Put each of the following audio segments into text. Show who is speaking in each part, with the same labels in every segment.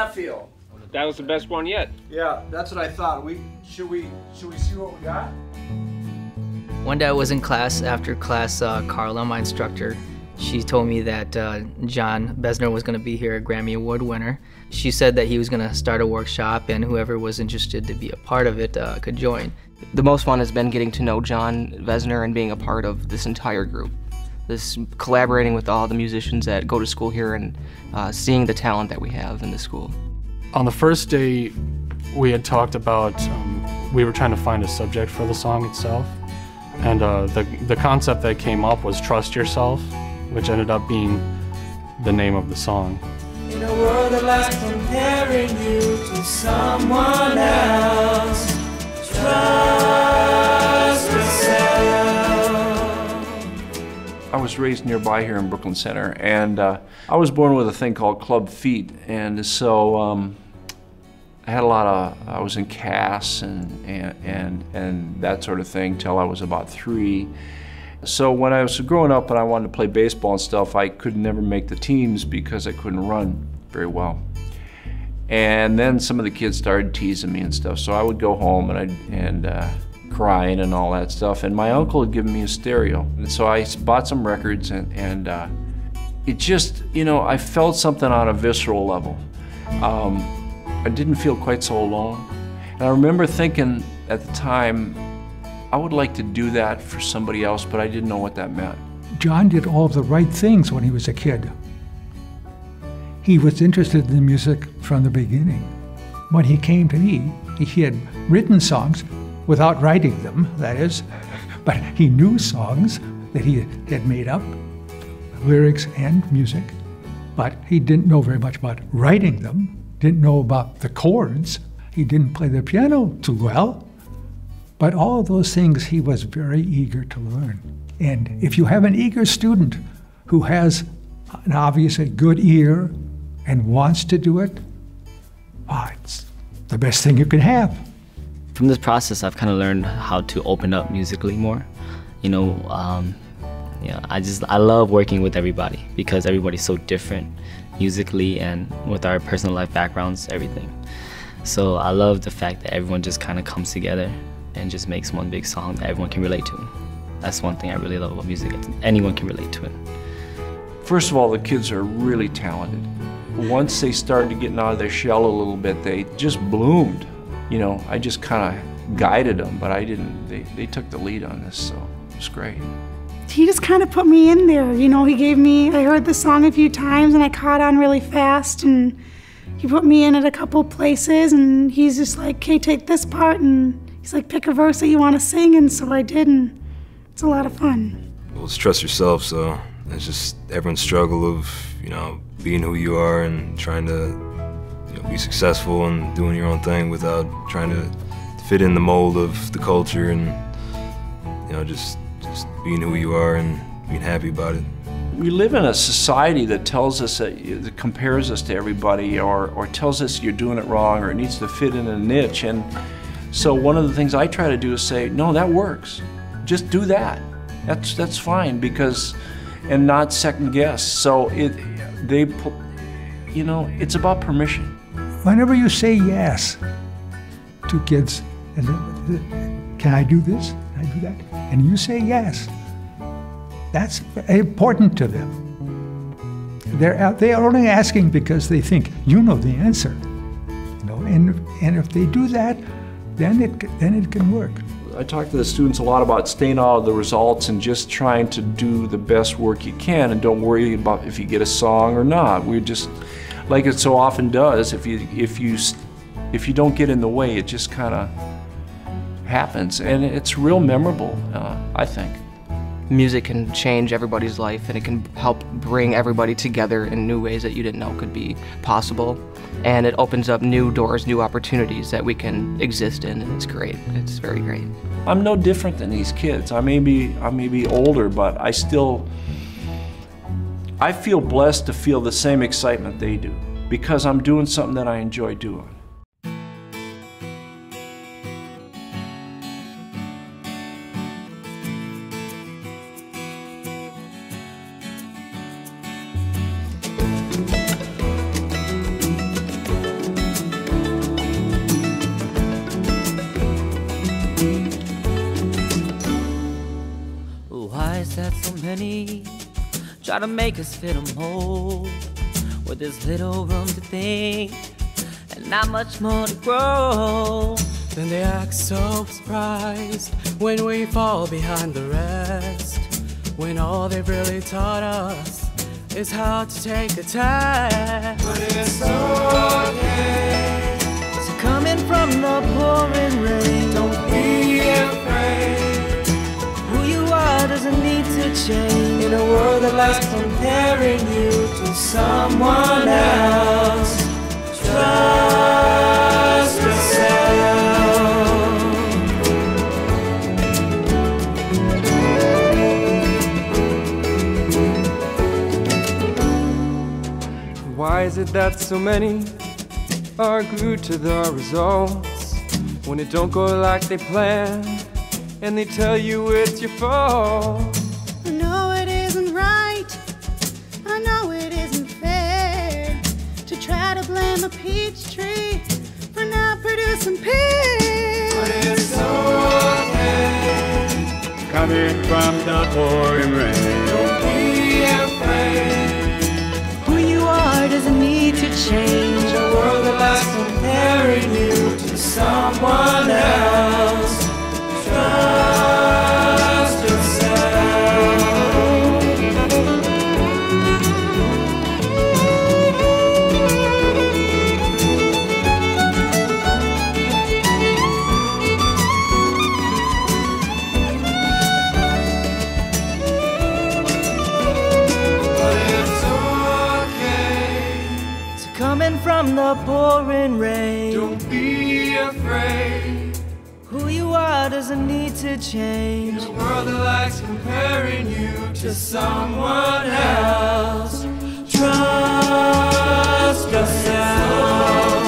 Speaker 1: that feel?
Speaker 2: That was the best one yet.
Speaker 1: Yeah, that's what I thought. Should we see what we got?
Speaker 3: One day I was in class. After class, Carla, my instructor, she told me that Jon Vezner was going to be here, a Grammy Award winner. She said that he was going to start a workshop and whoever was interested to be a part of it could join.
Speaker 4: The most fun has been getting to know Jon Vezner and being a part of this entire group. This collaborating with all the musicians that go to school here and seeing the talent that we have in the school.
Speaker 5: On the first day, we had talked about, we were trying to find a subject for the song itself. And the concept that came up was Trust Yourself, which ended up being the name of the song.
Speaker 6: In a world that likes comparing you to someone else, trust yourself.
Speaker 7: I was raised nearby here in Brooklyn Center, and I was born with a thing called club feet, and so I had I was in CAS and that sort of thing till I was about 3. So when I was growing up and I wanted to play baseball and stuff, I could never make the teams because I couldn't run very well. And then some of the kids started teasing me and stuff, so I would go home and crying and all that stuff. And my uncle had given me a stereo, and so I bought some records, and it just, you know, I felt something on a visceral level. I didn't feel quite so alone. And I remember thinking at the time, I would like to do that for somebody else, but I didn't know what that meant.
Speaker 8: Jon did all of the right things when he was a kid. He was interested in music from the beginning. When he came to me, he had written songs without writing them, that is, but he knew songs that he had made up, lyrics and music, but he didn't know very much about writing them, didn't know about the chords, he didn't play the piano too well, but all of those things he was very eager to learn. And if you have an eager student who has an obviously good ear and wants to do it, it's the best thing you can have.
Speaker 9: From this process, I've kind of learned how to open up musically more. You know, I love working with everybody because everybody's so different musically and with our personal life backgrounds, everything. So I love the fact that everyone just kind of comes together and just makes one big song that everyone can relate to. That's one thing I really love about music. Anyone can relate to it.
Speaker 7: First of all, the kids are really talented. Once they started getting out of their shell a little bit, they just bloomed. You know, I just kind of guided them, but I didn't, they took the lead on this, so it was great.
Speaker 10: He just kind of put me in there, you know, I heard the song a few times and I caught on really fast, and he put me in at a couple places, and he's just like, okay, take this part, and he's like, pick a verse that you want to sing, and so I did, and it's a lot of fun.
Speaker 11: Well, it's trust yourself, so it's just everyone's struggle of, you know, being who you are and trying to, you know, be successful and doing your own thing without trying to fit in the mold of the culture, and, you know, just being who you are and being happy about it.
Speaker 7: We live in a society that tells us that compares us to everybody, or tells us you're doing it wrong, or it needs to fit in a niche. And so one of the things I try to do is say, no, that works. Just do that. That's fine, because, and not second guess. So you know, it's about permission.
Speaker 8: Whenever you say yes to kids, and can I do this? Can I do that? And you say yes, that's important to them. They are only asking because they think you know the answer. You know, and if they do that, then it can work.
Speaker 7: I talk to the students a lot about staying out of the results and just trying to do the best work you can, and don't worry about if you get a song or not. We're just, like it so often does, if you don't get in the way, it just kind of happens, and it's real memorable, I think.
Speaker 4: Music can change everybody's life, and it can help bring everybody together in new ways that you didn't know could be possible. And it opens up new doors, new opportunities that we can exist in, and it's great. It's very great.
Speaker 7: I'm no different than these kids. I may be older, but I feel blessed to feel the same excitement they do, because I'm doing something that I enjoy doing.
Speaker 6: is that so many try to make us fit a mold, where there's little room to think and not much more to grow.
Speaker 2: Then they act so surprised when we fall behind the rest, when all they've really taught us is how to take a test.
Speaker 6: But it's okay. So coming from the pouring rain, don't be afraid. Who you are doesn't need to change. In a world that likes comparing you to someone else, trust yourself.
Speaker 12: Why is it that so many are glued to the results when it don't go like they planned and they tell you it's your fault?
Speaker 10: I know it isn't right, I know it isn't fair to try to blame a peach tree for not producing pears.
Speaker 6: But it's okay.
Speaker 13: Coming from the pouring rain,
Speaker 6: don't be afraid. Who you are doesn't need to change. A world that likes comparing you to someone else, trust yourself. Coming from the pouring rain, don't be afraid. Who you are doesn't need to change. In a world that likes comparing you to someone else, trust yourself.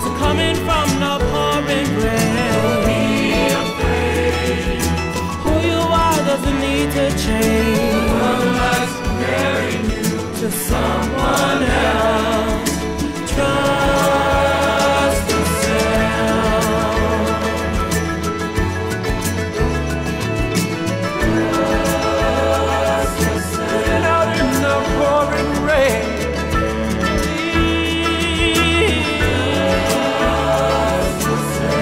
Speaker 6: So coming from the pouring rain, don't be afraid. Who you are doesn't need to change. In a world that likes comparing you to someone else, trust yourself. Trust yourself. And out in the pouring rain, trust yourself.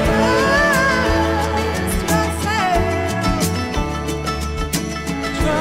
Speaker 6: Trust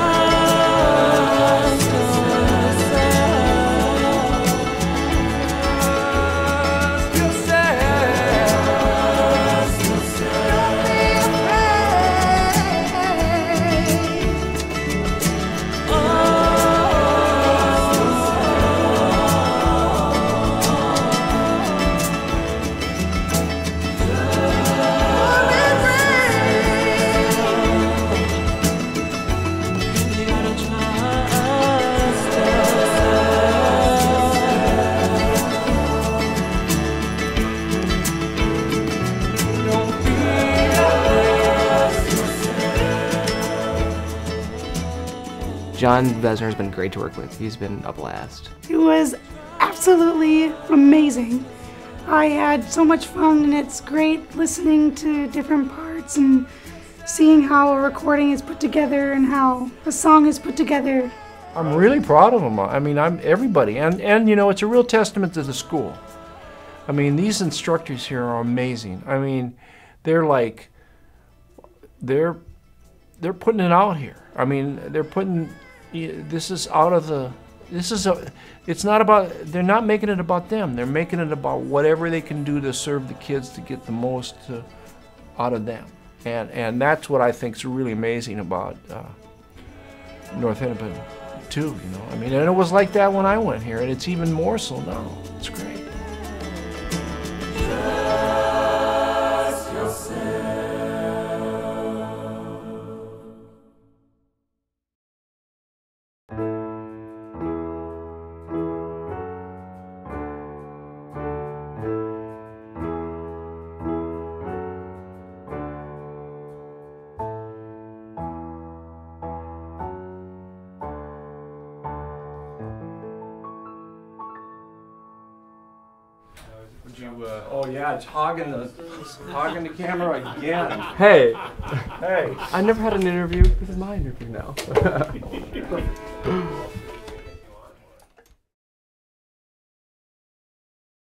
Speaker 4: Jon Vezner has been great to work with. He's been a blast.
Speaker 10: It was absolutely amazing. I had so much fun, and it's great listening to different parts and seeing how a recording is put together and how a song is put together.
Speaker 7: I'm really proud of them. I mean, I'm everybody, and you know, it's a real testament to the school. I mean, these instructors here are amazing. I mean, they're like, they're putting it out here. I mean, they're putting, this is out of the, it's not about, they're not making it about them. They're making it about whatever they can do to serve the kids to get the most out of them. And that's what I think is really amazing about North Hennepin too, you know. I mean, and it was like that when I went here, and it's even more so now. It's great.
Speaker 6: Trust yourself.
Speaker 14: Would you,
Speaker 1: Oh yeah, it's hogging the camera again.
Speaker 14: Hey!
Speaker 1: Hey!
Speaker 14: I never had an interview. This is my interview now.